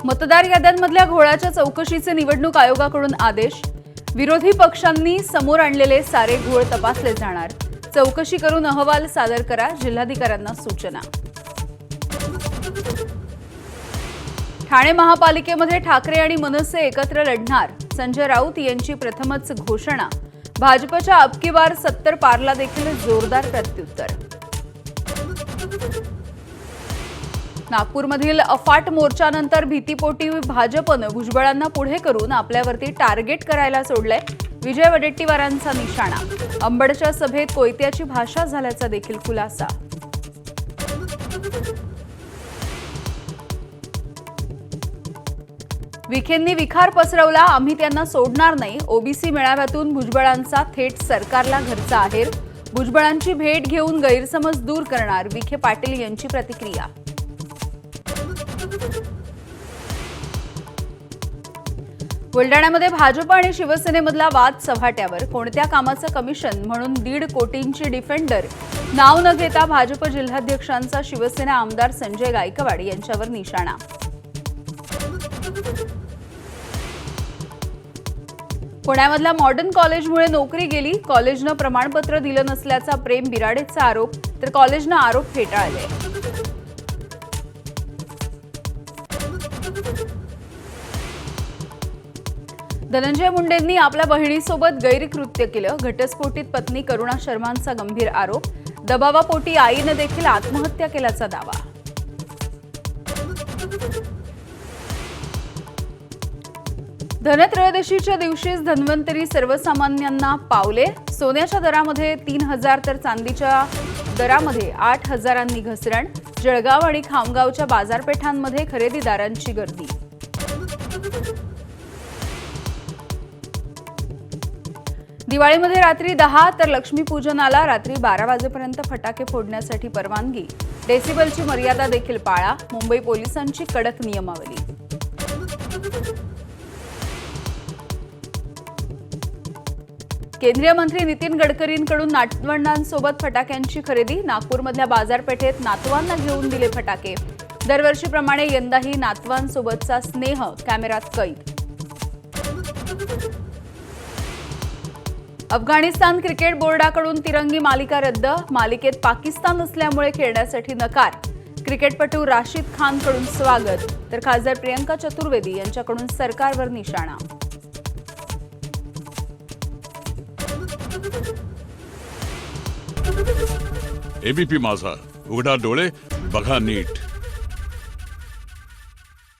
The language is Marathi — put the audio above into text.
मतदार याद्यांमधल्या घोळाच्या चौकशीचे निवडणूक आयोगाकडून आदेश। विरोधी पक्षांनी समोर आणलेले सारे घोळ तपासले जाणार। चौकशी करून अहवाल सादर करा, जिल्हाधिकाऱ्यांना सूचना। ठाणे महापालिकेमध्ये ठाकरे आणि मनसे एकत्र लढणार, संजय राऊत यांची प्रथमच घोषणा। भाजपच्या अब की बार 70 पारला देखील जोरदार प्रत्युत्तर। नागपूरमधील अफाट मोर्चानंतर भीतीपोटी भाजपनं भुजबळांना पुढे करून आपल्यावरती टार्गेट करायला सोडलंय। विजय वडेट्टीवारांचा निशाणा। अंबडच्या सभेत कोयत्याची भाषा झाल्याचा देखील खुलासा। विखेंनी विखार पसरवला, आम्ही त्यांना सोडणार नाही। ओबीसी मेळाव्यातून भुजबळांचा थेट सरकारला घरचा आहेर। भुजबळांची भेट घेऊन गैरसमज दूर करणार, विखे पाटील यांची प्रतिक्रिया। बुलडाण्यामध्ये भाजप आणि शिवसेनेमधला वाद चव्हाट्यावर। कोणत्या कामाचं कमिशन म्हणून 1.5 कोटींची डिफेंडर। नाव न घेता भाजप जिल्हाध्यक्षांचा शिवसेना आमदार संजय गायकवाड यांच्यावर निशाणा। पुण्यामधल्या मॉडर्न कॉलेजमुळे नोकरी गेली, कॉलेजनं प्रमाणपत्र दिलं नसल्याचा प्रेम बिराडेचा आरोप, तर कॉलेजनं आरोप फेटाळले। धनंजय मुंडेंनी आपल्या बहिणीसोबत गैरकृत्य केलं, घटस्फोटीत पत्नी करुणा शर्मांचा गंभीर आरोप। दबावापोटी आईनं देखील आत्महत्या केल्याचा दावा। धनत्रयोदशीच्या दिवशीच धन्वंतरी सर्वसामान्यांना पावले। सोन्याच्या दरामध्ये 3000 तर चांदीच्या दरामध्ये 8000 घसरण। जळगाव आणि खामगावच्या बाजारपेठांमध्ये खरेदीदारांची गर्दी। दिवाळीमध्ये रात्री 10 तर लक्ष्मीपूजनाला रात्री 12 वाजेपर्यंत फटाके फोडण्यासाठी परवानगी। डेसिबलची मर्यादा देखील पाळा, मुंबई पोलिसांची कडक नियमावली। केंद्रीय मंत्री नितीन गडकरींकडून नातवंडांसोबत फटाक्यांची खरेदी। नागपूरमधल्या बाजारपेठेत नातवांना घेऊन दिले फटाके। दरवर्षीप्रमाणे यंदाही नातवांसोबतचा स्नेह कॅमेऱ्यात कैद। अफगाणिस्तान क्रिकेट बोर्डाकडून तिरंगी मालिका रद्द। मालिकेत पाकिस्तान असल्यामुळे खेळण्यासाठी नकार। क्रिकेटपटू राशिद खानकडून स्वागत, तर खासदार प्रियंका चतुर्वेदी यांच्याकडून सरकारवर निशाणा। एबीपी माझा, उघडा डोळे बघा नीट।